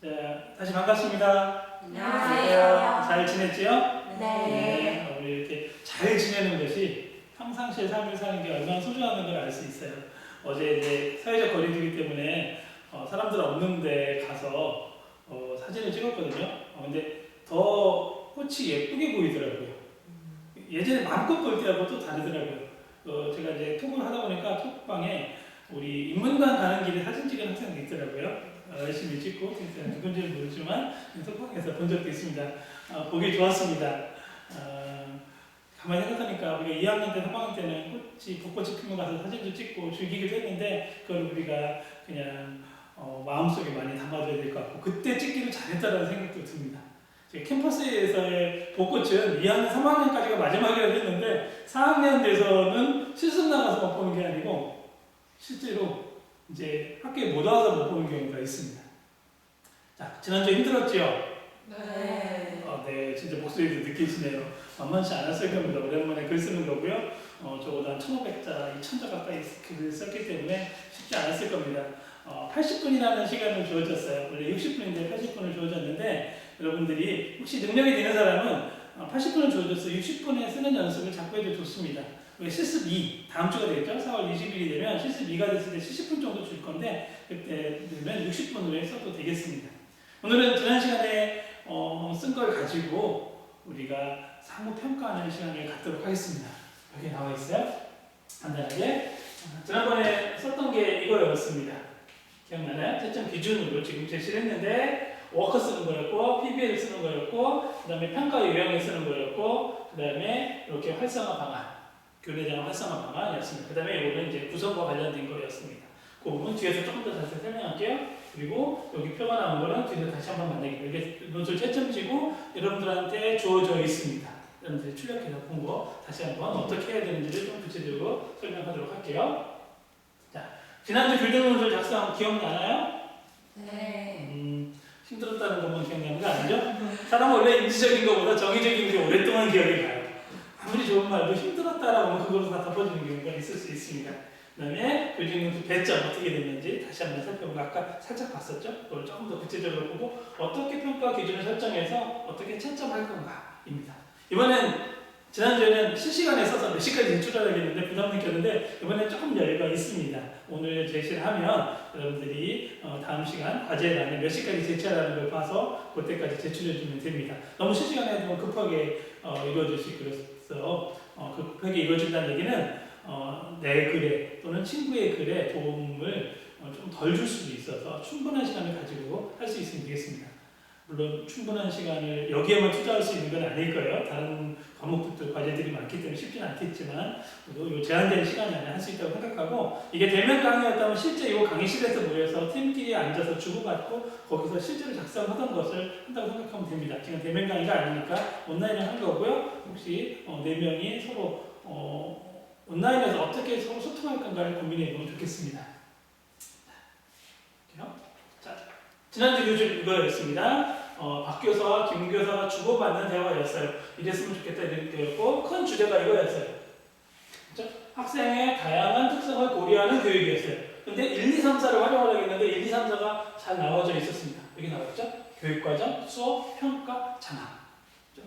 자, 다시 반갑습니다. 안녕하세요. 잘 지냈지요? 네. 우리 이렇게 잘 지내는 것이 평상시의 삶을 사는 게 얼마나 소중한 걸 알 수 있어요. 어제 이제 사회적 거리두기 때문에 사람들 없는 데 가서 사진을 찍었거든요. 근데 더 꽃이 예쁘게 보이더라고요. 예전에 마음껏 볼 때하고 또 다르더라고요. 제가 이제 톡을 하다 보니까 톡방에 우리 인문관 가는 길에 사진 찍은 학생이 있더라고요. 열심히 찍고 누군지는 모르지만 톡방에서 본 적도 있습니다. 보기 좋았습니다. 가만히 생각하니까 우리가 2학년 때, 3학년 때는 벚꽃이 피면 가서 사진도 찍고 즐기기도 했는데 그걸 우리가 그냥 마음속에 많이 담아줘야 될 것 같고 그때 찍기를 잘했다는 생각도 듭니다. 캠퍼스에서의 벚꽃은 2학년, 3학년까지가 마지막이라고 했는데 4학년 돼서는 실습 나가서 못 보는 게 아니고 실제로 이제 학교에 못 와서 못 보는 경우가 있습니다. 자, 지난주에 힘들었죠? 네. 네, 진짜 목소리도 느끼시네요. 만만치 않았을 겁니다. 오랜만에 글 쓰는 거고요. 적어도 한 1,500자, 2,000자 가까이 글을 썼기 때문에 쉽지 않았을 겁니다. 80분이라는 시간을 주어졌어요. 원래 60분인데 80분을 주어졌는데 여러분들이 혹시 능력이 되는 사람은 80분을 주어져서 60분에 쓰는 연습을 자꾸 해도 좋습니다. 실습 2, 다음 주가 되겠죠? 4월 20일이 되면 실습 2가 됐을 때 70분 정도 줄 건데 그때 되면 60분으로 써도 되겠습니다. 오늘은 지난 시간에 쓴 걸 가지고 우리가 상호 평가하는 시간을 갖도록 하겠습니다. 여기 나와 있어요. 간단하게 지난번에 썼던 게 이거였습니다. 기억나나요? 채점 기준으로 지금 제시를 했는데 워커 쓰는 거였고 PBL 쓰는 거였고 그 다음에 평가 요령을 쓰는 거였고 그 다음에 이렇게 활성화 방안 교내장 활성화 방안이었습니다. 그 다음에 이거는 이제 구성과 관련된 거였습니다. 그 부분 뒤에서 조금 더 자세히 설명할게요. 그리고 여기 표가 나온 거는 뒤에서 다시 한번 만나게 이게 논술 채점지고 여러분들한테 주어져 있습니다. 여러분들이 출력해서 본 거 다시 한번 어떻게 해야 되는지를 좀 구체적으로 설명하도록 할게요. 자, 지난주 교정 논술 작성 기억나나요? 네. 힘들었다는 것만 기억나는 거 아니죠? 사람은 원래 인지적인 것보다 정의적인 게 오랫동안 기억이 가요. 아무리 좋은 말도 힘들었다라고 하면 그걸로 다 덮어주는 경우가 있을 수 있습니다. 그 다음에 교정논술 배점 어떻게 됐는지 다시 한번 살펴보고 아까 살짝 봤었죠? 그걸 조금 더 구체적으로 보고 어떻게 평가 기준을 설정해서 어떻게 채점할 건가입니다. 이번엔 지난주에는 실시간에 써서 몇 시까지 제출하겠는데 부담 느꼈는데 이번엔 조금 여유가 있습니다. 오늘 제시를 하면 여러분들이 다음 시간 과제란에 몇 시까지 제출하는 걸 봐서 그때까지 제출해주면 됩니다. 너무 실시간에 좀 급하게 이루어질 수 있어서 급하게 이루어진다는 얘기는 내 글에 또는 친구의 글에 도움을 좀 덜 줄 수도 있어서 충분한 시간을 가지고 할 수 있으면 되겠습니다. 물론 충분한 시간을 여기에만 투자할 수 있는 건 아닐 거예요. 다른 과목들도 과제들이 많기 때문에 쉽지는 않겠지만 이 제한된 시간 안에 할 수 있다고 생각하고 이게 대면 강의였다면 실제 이 강의실에서 모여서 팀끼리 앉아서 주고받고 거기서 실제로 작성하던 것을 한다고 생각하면 됩니다. 지금 대면 강의가 아니니까 온라인을 한 거고요. 혹시 4명이 서로 온라인에서 어떻게 서로 소통할 건가를 고민해 보면 좋겠습니다. 자, 지난주 교실 이거였습니다. 박 교사와 김 교사가 주고받는 대화였어요. 이랬으면 좋겠다 이랬고 큰 주제가 이거였어요. 그렇죠? 학생의 다양한 특성을 고려하는 교육이었어요. 근데 1, 2, 3, 4를 활용하려고 했는데 1, 2, 3, 4가 잘 나와져 있었습니다. 여기 나왔죠? 교육과정, 수업, 평가, 장학.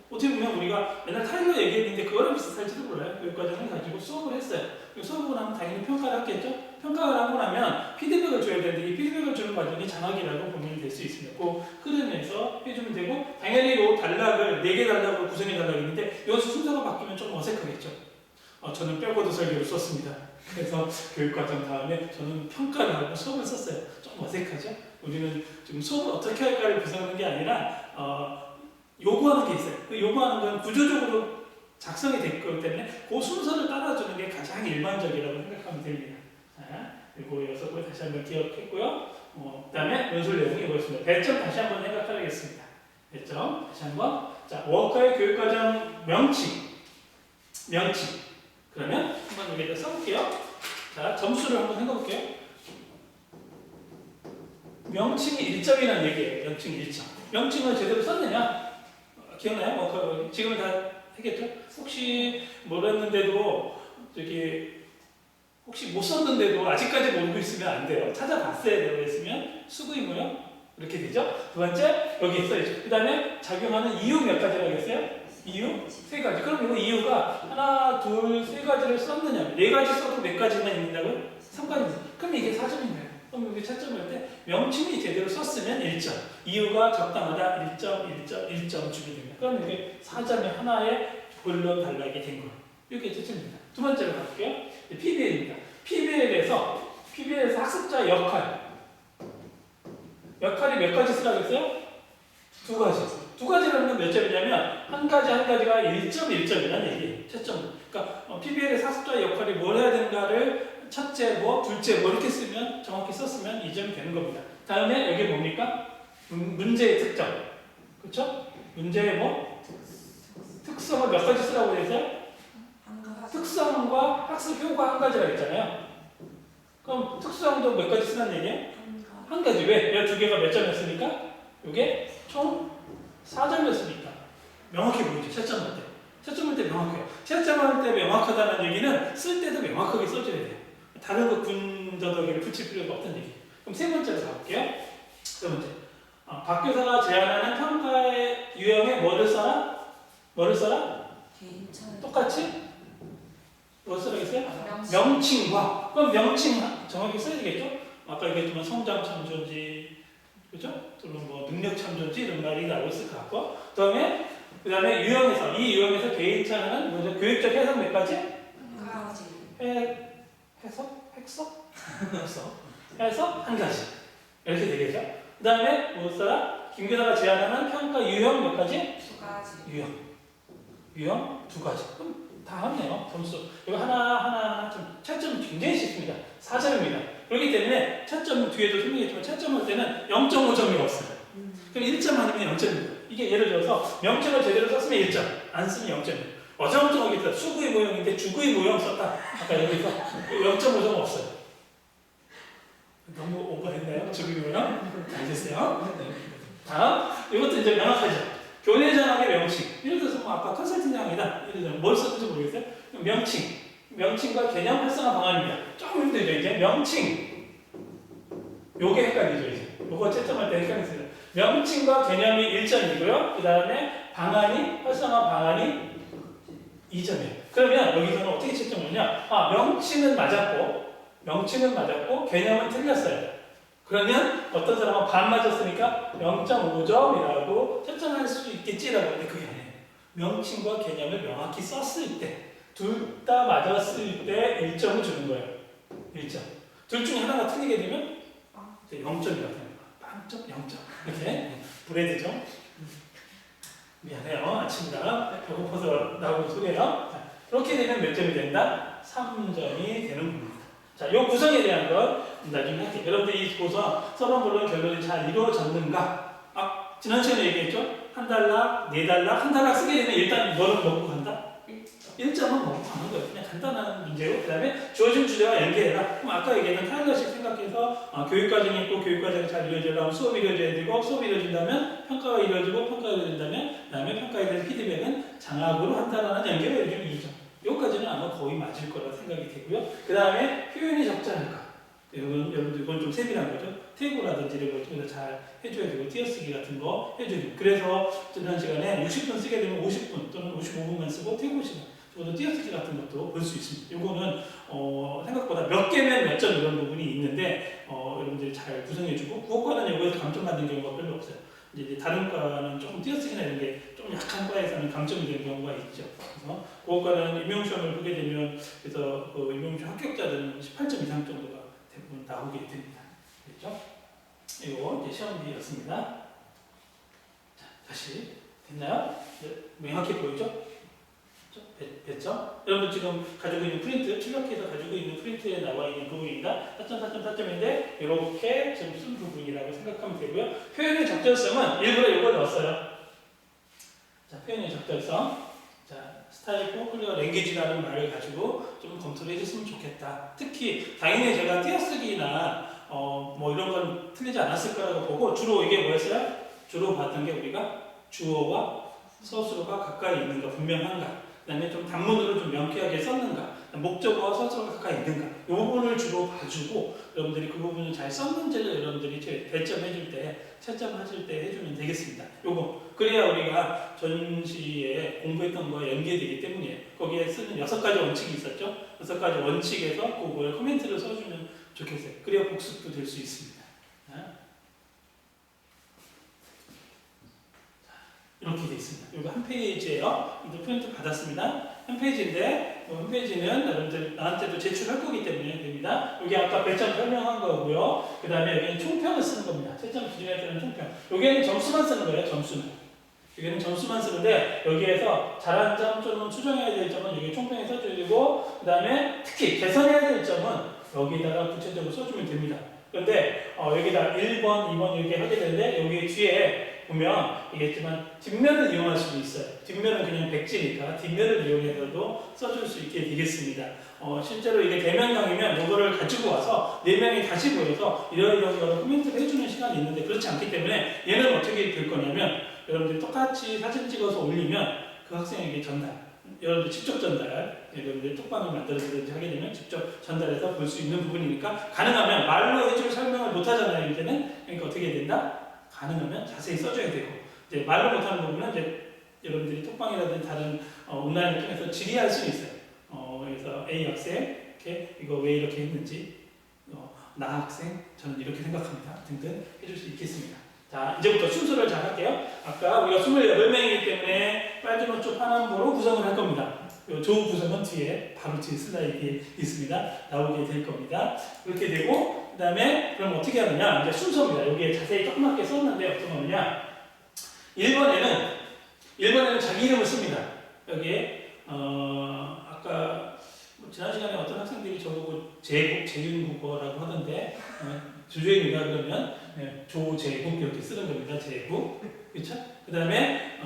어떻게 보면 우리가 맨날 타일러 얘기했는데 그거랑 비슷할지도 몰라요. 교육과정을 가지고 수업을 했어요. 수업을 하면 당연히 평가를 하겠죠? 평가를 하고 나면 피드백을 줘야 되는데 이 피드백을 주는 과정이 장학이라고 보면 될 수 있습니다. 그 흐름에서 해주면 되고 당연히 이 단락을 4개 단락으로 구성해 달라고 했는데 여기서 순서가 바뀌면 좀 어색하겠죠? 저는 빼고도 설계를 썼습니다. 그래서 교육과정 다음에 저는 평가를 하고 수업을 썼어요. 좀 어색하죠? 우리는 지금 수업을 어떻게 할까를 구성하는 게 아니라 요구하는 게 있어요. 그 요구하는 건 구조적으로 작성이 될 거기 때문에 그 순서를 따라주는 게 가장 일반적이라고 생각하면 됩니다. 자, 그리고 여기서 다시 한번 기억했고요. 그 다음에 논술 내용이 이거였습니다. 배점 다시 한번 생각하겠습니다. 배점 다시 한번. 자, 워커의 교육과정 명칭. 그러면 한번 여기다 써볼게요. 자, 점수를 한번 생각해볼게요. 명칭이 1점이라는 얘기예요. 명칭 1점. 명칭을 제대로 썼느냐? 기억나요? 지금은 다 했겠죠? 혹시 몰랐는데도 혹시 못 썼는데도 아직까지 모르고 있으면 안 돼요. 찾아봤어야 돼요. 했으면 수구이고요. 이렇게 되죠. 두 번째 여기 써있죠. 그 다음에 작용하는 이유 몇 가지라고 했어요? 이유 세 가지. 그럼 이거 이유가 하나, 둘, 세 가지를 썼느냐? 네 가지 써도 몇 가지만 있는다고요? 3가지. 그럼 이게 4점인 거예요. 그럼 여기 채점할 때 명칭이 제대로 썼으면 1점. 이유가 적당하다 1점, 1점, 1점 주게 됩니다. 그럼 이게 4점이 하나의 본론 단락이 된 거예요. 이게 채점입니다. 두 번째로 갈게요. PBL입니다. PBL에서 학습자 역할이 몇 가지 쓰라고 했어요? 두 가지. 두 가지라는 건 몇 점이냐면 한 가지가 1점, 1점이라는 얘기예요. 채점. 그러니까 PBL에서 학습자 역할이 뭘 해야 되는가를 첫째 뭐, 둘째 뭐 이렇게 쓰면 정확히 썼으면 2점이 되는 겁니다. 다음에 여기 뭡니까? 문제의 특정. 그렇죠? 문제의 뭐? 특성을 몇 가지 쓰라고 해서요? 특성과 학습 효과 한 가지라고 했잖아요. 그럼 특성도 몇 가지 쓰는 얘기예요? 한 가지. 왜? 두 개가 몇 점이었으니까? 이게 총 4점이었으니까. 명확해 보이죠? 채점할 때. 채점할 때 명확해요. 채점할 때 명확하다는 얘기는 쓸 때도 명확하게 써줘야 돼요. 다른 거 군더더기를 붙일 필요가 없다는 얘기예요. 그럼 세 번째로 가볼게요. 세 번째. 박 교사가 제안하는 평가의 유형에 뭐를 써라? 똑같이? 뭐 쓰라겠어요? 명칭과. 그럼 명칭 정확히 써야 되겠죠? 아까 얘기했지만 성장 참조인지, 그죠? 또는 뭐 능력 참조인지 이런 말이 나올 것 같고. 그 다음에 유형에서, 이 유형에서 개인차는 뭐죠? 교육적 해석 몇 가지? 해석 한 가지. 이렇게 되겠죠? 그 다음에 뭐 써라? 김 교사가 제안하는 평가 유형 몇 가지? 유형 두 가지. 그럼 다 하네요. 점수. 이거 하나 좀 채점 굉장히 쉽습니다. 4점입니다. 그렇기 때문에 채점 뒤에도 설명했지만 채점할 때는 0.5점이 없어요. 그럼 1점 아니면 0점입니다. 이게 예를 들어서 명칭을 제대로 썼으면 1점, 안 쓰면 0점이에요. 어정쩡하게 수구의 모형인데 주구의 모형 썼다. 아까 여기서 0.5점 없어요. 너무 오버했나요? 주구의 모형? 알겠어요? 다음, 이것도 이제 명확하죠. 교내 전학의 명칭. 예를 들어서 뭐 아까 컨설팅장이다. 예를 들어서 뭘 썼는지 모르겠어요. 명칭과 개념 활성화 방안입니다. 조금 힘들죠. 이제 명칭. 요게 헷갈리죠. 이제 요거 채점할 때 헷갈리세요. 명칭과 개념이 1점이고요. 그 다음에 활성화 방안이 2점이에요. 그러면 여기서는 어떻게 채점하느냐? 명칭은 맞았고 개념은 틀렸어요. 그러면 어떤 사람은 반 맞았으니까 0.5점이라고 채점할 수 있겠지라고 하는데 그게 아니에요. 명칭과 개념을 명확히 썼을 때, 둘 다 맞았을 때 1점을 주는 거예요. 1점. 둘 중에 하나가 틀리게 되면 0점이라고 합니다. 빵점, 0점. 이렇게 브레드죠. 미안해요. 아침이라 배고파서 나오는 소리예요. 자, 그렇게 되면 몇 점이 된다? 3점이 되는 겁니다. 자, 이 구성에 대한 것 나중에 할게요. 여러분들 이 구성, 서론본론 결론이 잘 이루어졌는가? 지난 시간에 얘기했죠? 한 달락, 네 달락, 한 달락 쓰게 되면 일단 뭐를 먹고 간다? 1점은 먹고 가는 거예요. 그냥 간단한 문제고, 그 다음에 주어진 주제와 연계해라. 그럼 아까 얘기했던 타일러식 생각해서 교육과정이 있고 교육과정이 잘 이루어지려면 수업이 이루어져야 되고, 수업이 이루어진다면 평가가 이루어지고, 평가가 이루어진다면 그 다음에 평가에 대한 피드백은 장학으로 한다는 연결을 요즘 2점. 여기까지는 아마 거의 맞을 거라 생각이 되고요. 그 다음에 표현이 적지 않을까. 여러분들 이건 좀 세밀한 거죠. 태고라든지 이런 걸 잘 해줘야 되고, 띄어쓰기 같은 거 해줘야 되고. 그래서 지난 시간에 60분 쓰게 되면 50분 또는 55분만 쓰고 태고 시간, 저도 띄어쓰기 같은 것도 볼 수 있습니다. 이거는 생각보다 몇 개면 몇 점 이런 부분이 있는데 여러분들이 잘 구성해주고, 국어과는 이거에서 감점 받는 경우가 별로 없어요. 이제 다른 과는 조금 띄어쓰기나 이런 게 좀 약한 과에서는 감점이 되는 경우가 있죠. 그래서 국어과는 임용시험을 보게 되면 그래서 임용시험 합격자들은 18점 이상 정도가 대부분 나오게 됩니다. 그렇죠? 이거 이제 시험지였습니다. 자, 다시 됐나요? 명확히 보이죠? 됐죠? 여러분 지금 가지고 있는 프린트, 출력해서 가지고 있는 프린트에 나와 있는 부분입니다. 4.4.4점인데 이렇게 지금 쓴 부분이라고 생각하면 되고요. 표현의 적절성은 일부러 이걸 넣었어요. 자, 표현의 적절성. 자, 스타일 포클리어 랭귀지라는 말을 가지고 좀 검토를 해줬으면 좋겠다. 특히 당연히 제가 띄어쓰기나 뭐 이런 건 틀리지 않았을 거라고 보고, 주로 이게 뭐였어요? 주로 봤던 게 우리가 주어와 서술어가 가까이 있는가 분명한가. 그다음에 좀 단문으로 좀 명쾌하게 썼는가, 목적어와 서술어가 가까이 있는가, 이 부분을 주로 봐주고 여러분들이 그 부분을 잘 썼는지를 여러분들이 대점해줄 때, 채점하실 때 해주면 되겠습니다. 요거 그래야 우리가 전시에 공부했던 거에 연계되기 때문이에요. 거기에 쓰는 6가지 원칙이 있었죠. 6가지 원칙에서 그거에 코멘트를 써주면 좋겠어요. 그래야 복습도 될 수 있습니다. 이렇게 되어 있습니다. 이거 한 페이지예요. 이거 프린트 받았습니다. 한 페이지인데 한 페이지는 여러분들 나한테도 제출할 거기 때문에 됩니다. 여기 아까 배점 설명한 거고요. 그 다음에 여기는 총평을 쓰는 겁니다. 채점 기준에 따른 총평. 여기에는 점수만 쓰는 거예요. 점수는. 여기는 점수만 쓰는데 여기에서 잘한 점 또는 수정해야 될 점은 여기 총평에 써줘야 되고, 그 다음에 특히 개선해야 될 점은 여기다가 구체적으로 써주면 됩니다. 그런데 여기다 1번, 2번 이렇게 하게 되는데 여기 뒤에 보면 이겠지만 뒷면을 이용할 수도 있어요. 뒷면은 그냥 백지니까 뒷면을 이용해서도 써줄 수 있게 되겠습니다. 실제로 이게 대면 강의면 이거를 가지고 와서 4명이 다시 모여서 이러이러한 거를 코멘트를 해주는 시간이 있는데 그렇지 않기 때문에 얘는 어떻게 될 거냐면 여러분들이 똑같이 사진 찍어서 올리면 그 학생에게 전달, 여러분들 직접 전달, 여러분들 톡방을 만들어서든지 하게 되면 직접 전달해서 볼 수 있는 부분이니까 가능하면 말로 해줄 설명을 못 하잖아요. 이제는. 그러니까 어떻게 된다? 가능하면 자세히 써줘야 되고, 이제 말로 못하는 부분은 이제 여러분들이 톡방이라든지 다른 온라인을 통해서 질의할 수 있어요. 그래서 A 학생 이렇게 이거 왜 이렇게 했는지, 나 학생 저는 이렇게 생각합니다 등등 해줄 수 있겠습니다. 자, 이제부터 순서를 잘 할게요. 아까 우리가 28명이기 때문에 빨간 옷 쪽 하나로 구성을 할 겁니다. 조 구성은 뒤에 바로 뒤에 슬라이드에 있습니다. 나오게 될 겁니다. 그렇게 되고 그 다음에 그럼 어떻게 하느냐, 이제 순서입니다. 여기에 자세히 조그맣게 썼는데 어떤 거냐, 1번에는 자기 이름을 씁니다. 여기에 아까 지난 시간에 어떤 학생들이 저보고 재윤국어라고 하던데 주제입니다. 그러면 조재국 이렇게 쓰는 겁니다. 재국, 그렇죠? 그 다음에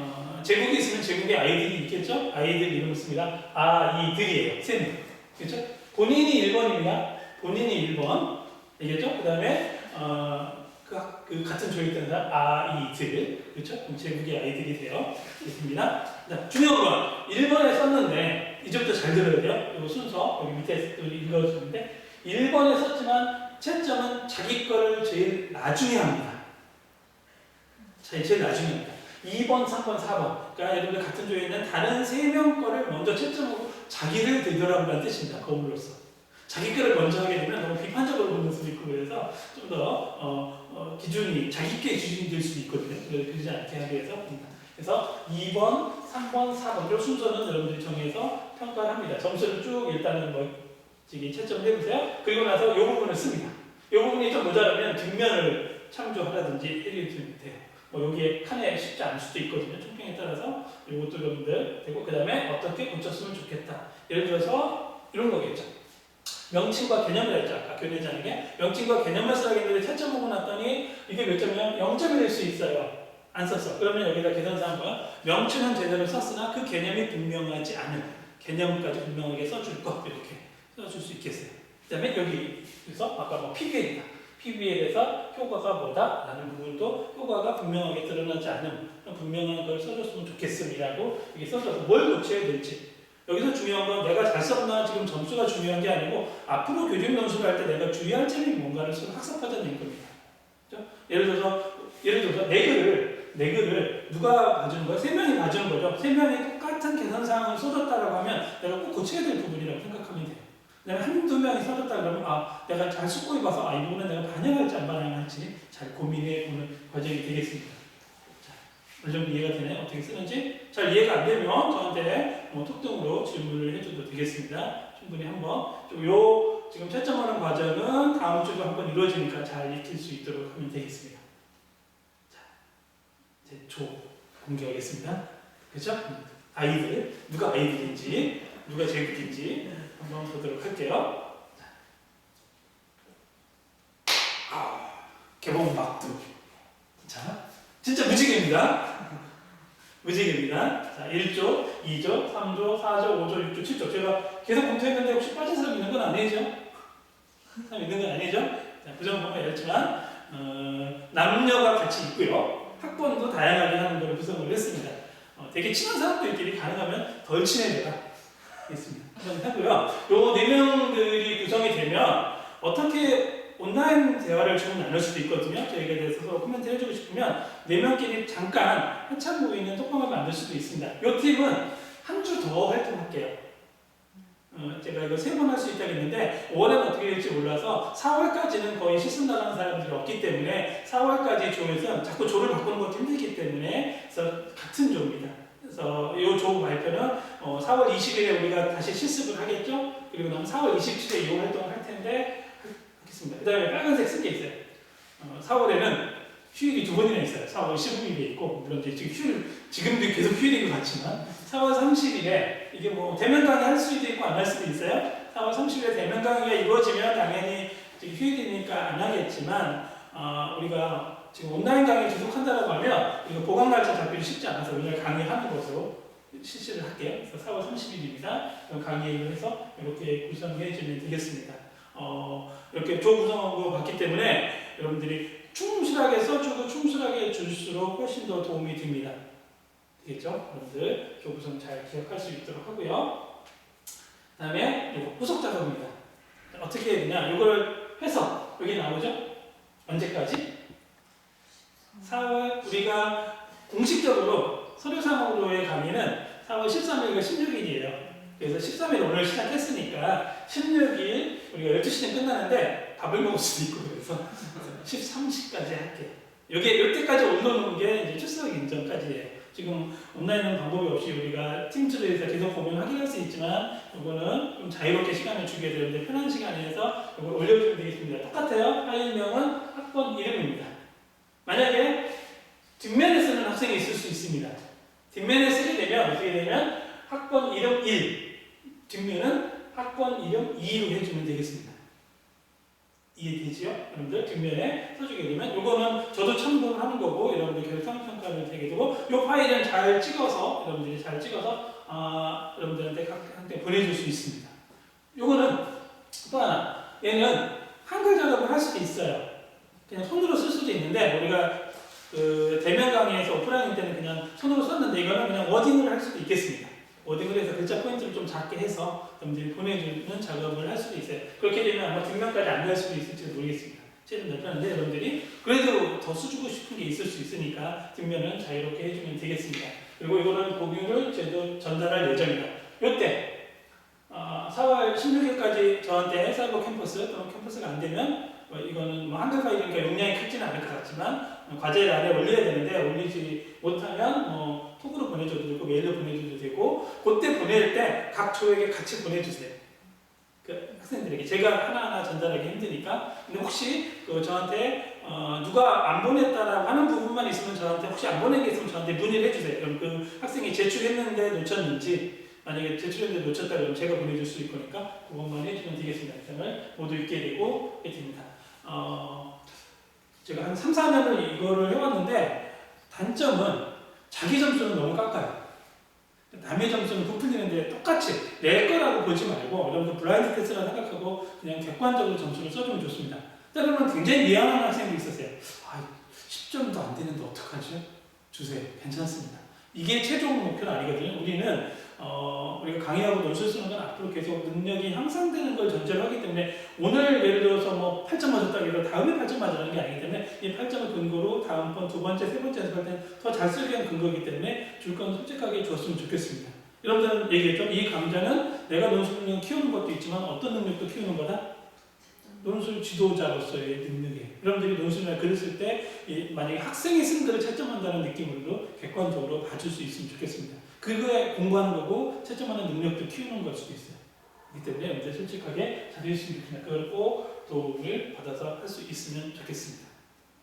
제국이 있으면 제국의 아이들이 있겠죠? 아이들 이름을 씁니다. 아이들이에요. 3명, 그렇죠? 본인이 1번입니다. 본인이 1번, 알겠죠? 그 다음에 그 같은 조에 있던 사람 아이들, 그렇죠? 그럼 제국의 아이들이 돼요. 있습니다. 자, 중요한 건 1번에 썼는데 이제부터 잘 들어야 돼요. 이거 순서 여기 밑에 읽어주는데 1번에 썼지만 채점은 자기 거를 제일 나중에 합니다. 제일 나중에 합니다. 2번, 3번, 4번. 그러니까 여러분들 같은 조에 있는 다른 3명 거를 먼저 채점하고 자기를 되돌아보라는 뜻입니다. 거울로서. 자기 거를 먼저 하게 되면 너무 비판적으로 보는 수도 있고 그래서 좀 더 기준이 자기께 기준이 될 수도 있거든요. 그러지 않게 하기 위해서. 그래서 2번, 3번, 4번 이 순서는 여러분들이 정해서 평가를 합니다. 점수를 쭉 일단은 채점을 해보세요. 그리고 나서 이 부분을 씁니다. 이 부분이 좀 모자라면 뒷면을 참조하라든지 해주면 돼요. 여기에 칸에 쉽지 않을 수도 있거든요. 총평에 따라서 이것도 여러분들 되고, 그 다음에 어떻게 고쳤으면 좋겠다. 예를 들어서 이런 거겠죠. 명칭과 개념을 했죠. 아까 교내자에게 명칭과 개념을 써야겠는데 채점하고 났더니 이게 몇 점이면 0점이 될 수 있어요. 안 썼어. 그러면 여기다 계산서한 거야. 명칭은 제대로 썼으나 그 개념이 분명하지 않은 개념까지 분명하게 써줄 것, 이렇게 써줄 수 있겠어요. 그 다음에 여기 그래서 아까 PBL이다. PBL에서 효과가 뭐다? 라는 부분도 효과가 분명하게 드러나지 않은 분명한 걸 써줬으면 좋겠음이라고 이게 써줘서 뭘 고쳐야 될지. 여기서 중요한 건 내가 잘 썼나 지금 점수가 중요한 게 아니고 앞으로 교직 연수를 할 때 내가 주의할 점이 뭔가를 학습하자는 겁니다. 그렇죠? 예를 들어서 내 글을 누가 봐주는 거야? 3명이 봐주는 거죠. 3명이 똑같은 계산 사항을 써줬다라고 하면 내가 꼭 고쳐야 될 부분이라고 생각하면 돼요. 내가 한두 명이 써줬다 그러면 내가 잘 숙고해 봐서 이 부분은 내가 반영할지 안 반영할지 잘 고민해 보는 과정이 되겠습니다. 어느 정도 이해가 되나요? 어떻게 쓰는지? 잘 이해가 안 되면 저한테 톡등으로 질문을 해줘도 되겠습니다. 충분히 한번 지금 채점하는 과정은 다음 주도 한번 이루어지니까 잘 익힐 수 있도록 하면 되겠습니다. 자, 이제 조 공개하겠습니다. 그렇죠? 아이들, 누가 아이들인지 누가 제국인지 한번 보도록 할게요. 개봉 막두. 자, 진짜 무지개입니다. 무지개입니다. 자, 1조, 2조, 3조, 4조, 5조, 6조, 7조. 제가 계속 검토했는데 혹시 빠진 사람 있는 건 아니죠? 사람 있는 건 아니죠? 자, 부정 보면 이렇지만 남녀가 같이 있고요. 학번도 다양하게 하는 걸 구성을 했습니다. 되게 친한 사람들끼리 가능하면 덜 친해져라 있습니다. 한번 하고요. 요 4명들이 구성이 되면 어떻게 온라인 대화를 좀 나눌 수도 있거든요. 저희가 대해서 서로 코멘트 해주고 싶으면 4명끼리 잠깐 한참 모이는 톡방을 만들 수도 있습니다. 요 팀은 한 주 더 활동할게요. 제가 이거 3번 할 수 있다고 했는데 5월에는 어떻게 될지 몰라서 4월까지는 거의 실습 나가는 사람들이 없기 때문에 4월까지 조에서 자꾸 조를 바꾸는 것도 힘들기 때문에 그래서 같은 조입니다. 그래서 이 조 발표는 4월 20일에 우리가 다시 실습을 하겠죠. 그리고 나면 4월 27일에 이 활동을 할 텐데 하겠습니다. 그 다음에 빨간색 쓴 게 있어요. 4월에는 휴일이 2번이나 있어요. 4월 15일에 있고 물론 이제 지금도 계속 휴일인 것 같지만 4월 30일에 이게 뭐 대면 강의 할 수도 있고 안 할 수도 있어요. 4월 30일에 대면 강의가 이루어지면 당연히 휴일이니까 안 하겠지만 우리가 지금 온라인 강의 지속한다고 하면 이거 보강 날짜 잡기도 쉽지 않아서 오늘 강의하는 것으로 실시를 할게요. 그래서 4월 30일입니다. 강의를 해서 이렇게 구성해 주면 되겠습니다. 이렇게 조 구성한 거 봤기 때문에 여러분들이 충실하게 써주고 충실하게 줄수록 훨씬 더 도움이 됩니다. 되겠죠? 여러분들 조 구성 잘 기억할 수 있도록 하고요. 그 다음에 이거 후속 작업입니다. 어떻게 해야 되냐? 이걸 해서 여기 나오죠? 언제까지? 4월 우리가 공식적으로 서류상으로의 강의는 4월 13일과 16일이에요. 그래서 13일 오늘 시작했으니까 16일 우리가 12시면 끝나는데 밥을 먹을 수도 있고 그래서 13시까지 할게요. 이때까지 올려놓은 게 이제 출석 인정까지예요. 지금 온라인은 방법이 없이 우리가 팀즈에서 계속 보면 확인할 수 있지만 이거는 좀 자유롭게 시간을 주게 되는데 편한 시간에서 이걸 올려주면 되겠습니다. 똑같아요. 파일명은 학번 이름입니다. 만약에 뒷면에 쓰는 학생이 있을 수 있습니다. 뒷면에 쓰게 되면 어떻게 되면 학번 이름 1, 뒷면은 학번 이름 2로 해주면 되겠습니다. 이해되지요? 여러분들 뒷면에 써주게 되면 이거는 저도 참고를 하는 거고 여러분들 결상평가를 되게 되고 이 파일은 잘 찍어서 여러분들이 잘 찍어서 여러분들한테 한테 보내줄 수 있습니다. 이거는 또 하나 얘는 한글 작업을 할 수도 있어요. 그냥 손으로 쓸 수도 있는데 우리가 그 대면 강의에서 오프라인 때는 그냥 손으로 썼는데 이거는 그냥 워딩을 할 수도 있겠습니다. 워딩을 해서 글자 포인트를 좀 작게 해서 여러분들이 보내주는 작업을 할 수도 있어요. 그렇게 되면 아마 뒷면까지 안 갈 수도 있을지 모르겠습니다. 최근 몇편인데 여러분들이 그래도 더 써주고 싶은 게 있을 수 있으니까 뒷면은 자유롭게 해주면 되겠습니다. 그리고 이거는 공유를 제도 전달할 예정이다. 이때 4월 16일까지 저한테 사이버 캠퍼스 또는 캠퍼스가 안 되면 이거는 뭐 한글 파일이니까 용량이 크지는 않을 것 같지만 과제란에 올려야 되는데 올리지 못하면 뭐 톡으로 보내줘도 되고 메일로 보내줘도 되고 그때 보낼 때 각 조에게 같이 보내주세요. 그 학생들에게 제가 하나하나 전달하기 힘드니까 근데 혹시 저한테 누가 안 보냈다라고 하는 부분만 있으면 저한테 혹시 안 보낸 게 있으면 저한테 문의를 해주세요. 그럼 그 학생이 제출했는데 놓쳤는지 만약에 제출했는데 놓쳤다 그러면 제가 보내줄 수 있을 거니까 그것만 해주면 되겠습니다. 학생을 모두 있게 되고 됩니다. 제가 한 3, 4년을 이거를 해왔는데 단점은 자기 점수는 너무 깎아요. 남의 점수는 부풀리는데 똑같이 내 거라고 보지 말고 여러분들 블라인드 테스트라 생각하고 그냥 객관적으로 점수를 써주면 좋습니다. 때로는 굉장히 미안한 학생도 있었어요. 10점도 안 되는데 어떡하죠? 주세요. 괜찮습니다. 이게 최종 목표는 아니거든요. 우리는 우리가 강의하고 논술 쓰는 건 앞으로 계속 능력이 향상되는 걸 전제로 하기 때문에 오늘 예를 들어서 뭐 8점 맞았다고 해서 다음에 8점 맞으라는 게 아니기 때문에 이 8점을 근거로 다음번 두 번째, 세 번째 연습할 때는 더 잘 쓰기 위한 근거이기 때문에 줄 건 솔직하게 줬으면 좋겠습니다. 여러분들은 얘기했죠? 이 강좌는 내가 논술 능력 키우는 것도 있지만 어떤 능력도 키우는 거다? 논술 지도자로서의 능력이에요. 여러분들이 논술이나 글을 쓸 때 만약에 학생이 쓴 글을 채점한다는 느낌으로 객관적으로 봐줄 수 있으면 좋겠습니다. 그거에 공부하는 거고 채점하는 능력도 키우는 걸 수도 있어요. 그렇기 때문에 여러분들 솔직하게 잘해주시면 좋겠습니다. 그걸 꼭 도움을 받아서 할 수 있으면 좋겠습니다.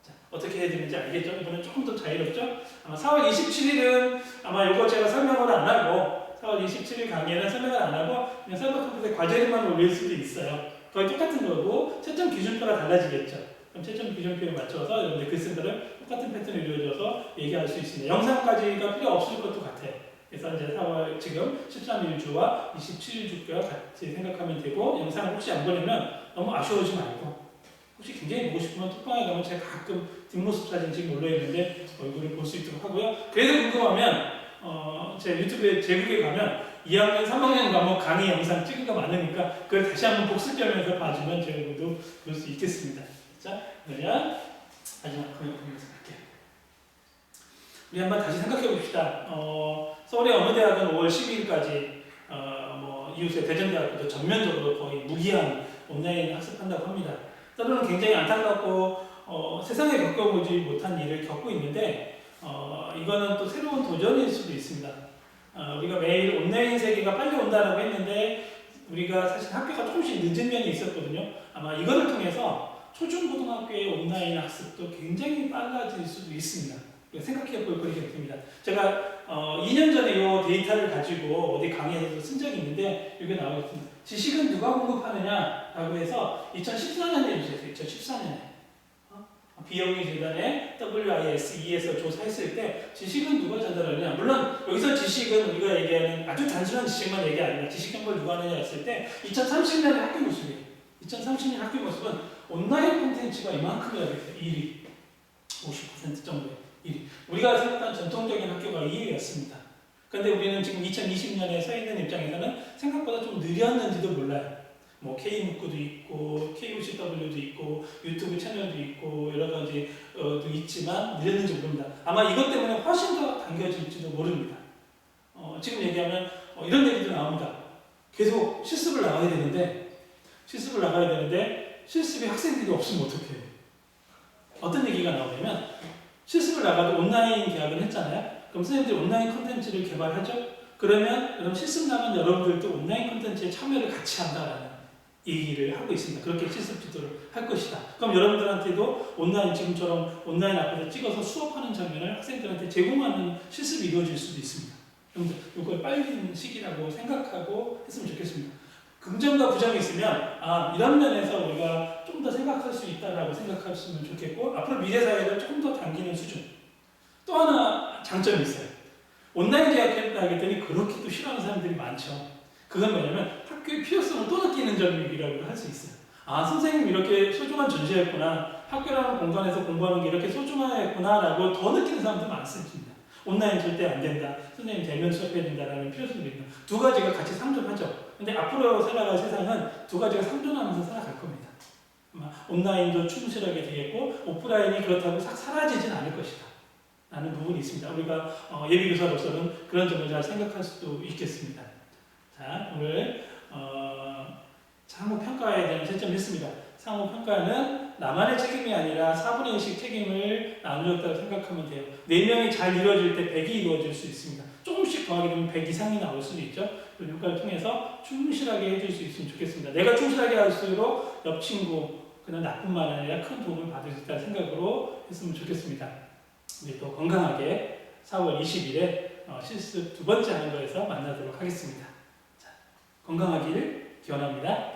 자, 어떻게 해야 되는지 알겠죠? 이번엔 조금 더 자유롭죠? 아마 4월 27일은 아마 이거 제가 설명을 안 하고 4월 27일 강의는 설명을 안 하고 그냥 사이버 컴퓨터에 과제를만 올릴 수도 있어요. 거의 똑같은 거고 채점 기준표가 달라지겠죠. 그럼 채점 기준표에 맞춰서 여러분들 글 쓴 거를 똑같은 패턴을 이루어져서 얘기할 수 있습니다. 영상까지가 필요 없을 것도 같아요. 그래서 이제 4월 지금 13일 주와 27일 주가 같이 생각하면 되고 영상을 혹시 안 보내면 너무 아쉬워하지 말고 혹시 굉장히 보고 싶으면 톡방에 가면 제가 가끔 뒷모습 사진 지금 올려있는데 얼굴을 볼 수 있도록 하고요. 그래도 궁금하면 제 유튜브에 제국에 가면 2학년, 3학년 과목 강의 영상 찍은 거 많으니까 그걸 다시 한번 복습하면서 봐주면 제국도 볼 수 있겠습니다. 자, 그러면 마지막 거기 보면서 갈게요. 우리 한번 다시 생각해 봅시다. 서울의 어느 대학은 5월 12일까지 이웃의 대전대학교도 전면적으로 거의 무기한 온라인 학습한다고 합니다. 때로는 굉장히 안타깝고 세상에 겪어보지 못한 일을 겪고 있는데 이거는 또 새로운 도전일 수도 있습니다. 우리가 매일 온라인 세계가 빨리 온다라고 했는데 우리가 사실 학교가 조금씩 늦은 면이 있었거든요. 아마 이거를 통해서 초중고등학교의 온라인 학습도 굉장히 빨라질 수도 있습니다. 생각해 볼 거리가 있습니다. 제가 2년 전에 이 데이터를 가지고 어디 강의에서 쓴 적이 있는데 여기 나와 있습니다. 지식은 누가 공급하느냐라고 해서 2014년에 주셨어요. 2014년에 비영리 재단의 WISE에서 조사했을 때 지식은 누가 전달하느냐. 물론 여기서 지식은 우리가 얘기하는 아주 단순한 지식만 얘기 아니라 지식 정보를 누가 하느냐 했을 때 2030년의 학교 모습이에요. 2030년 학교 모습은 온라인 콘텐츠가 이만큼이나 됐어요. 1위. 50% 정도예요. 1위. 우리가 생각한 전통적인 학교가 2위였습니다. 그런데 우리는 지금 2020년에 서 있는 입장에서는 생각보다 좀 느렸는지도 몰라요. 뭐 K문구도 있고 KOCW도 있고 유튜브 채널도 있고 여러 가지도 있지만 느렸는지 모릅니다. 아마 이것 때문에 훨씬 더 당겨질지도 모릅니다. 지금 얘기하면 이런 얘기도 나옵니다. 계속 실습을 나가야 되는데 실습에 학생들이 없으면 어떡해요? 어떤 얘기가 나오냐면 실습을 나가도 온라인 계약을 했잖아요. 그럼 선생님들이 온라인 콘텐츠를 개발하죠? 그러면 실습 나간 여러분들도 온라인 콘텐츠에 참여를 같이 한다라는 얘기를 하고 있습니다. 그렇게 실습 지도를 할 것이다. 그럼 여러분들한테도 지금처럼 온라인 앞에서 찍어서 수업하는 장면을 학생들한테 제공하는 실습이 이루어질 수도 있습니다. 여러분들 이걸 빨리 시기라고 생각하고 했으면 좋겠습니다. 긍정과 부정이 있으면 이런 면에서 우리가 좀 더 생각할 수 있다라고 생각하시면 좋겠고 앞으로 미래 사회를 조금 더 당기는 수준. 또 하나 장점이 있어요. 온라인 계약하기 때문에 그렇게 또 싫어하는 사람들이 많죠. 그건 뭐냐면 학교의 필요성을 또 느끼는 점이라고 할 수 있어요. 선생님 이렇게 소중한 존재였구나. 학교라는 공간에서 공부하는 게 이렇게 소중하구나라고 더 느끼는 사람들 많습니다. 온라인 절대 안 된다. 선생님 대면 수업해야 된다라는 필요성도 있다. 두 가지가 같이 상존하죠. 근데 앞으로 살아갈 세상은 두 가지가 상존하면서 살아갈 겁니다. 온라인도 충실하게 되겠고 오프라인이 그렇다고 싹 사라지진 않을 것이다. 라는 부분이 있습니다. 우리가 예비교사로서는 그런 점을 잘 생각할 수도 있겠습니다. 자, 오늘 상호평가에 대한 채점을 했습니다. 상호평가는 나만의 책임이 아니라 4분의 1씩 책임을 나누었다고 생각하면 돼요. 4명이 잘 이루어질 때 100이 이루어질 수 있습니다. 조금씩 더하게 되면 100 이상이 나올 수도 있죠. 그 효과를 통해서 충실하게 해줄 수 있으면 좋겠습니다. 내가 충실하게 할수록 옆 친구, 그냥 나뿐만 아니라 큰 도움을 받을 수 있다는 생각으로 했으면 좋겠습니다. 우리 또 건강하게 4월 20일에 실습 두 번째 하는 거에서 만나도록 하겠습니다. 자, 건강하길 기원합니다.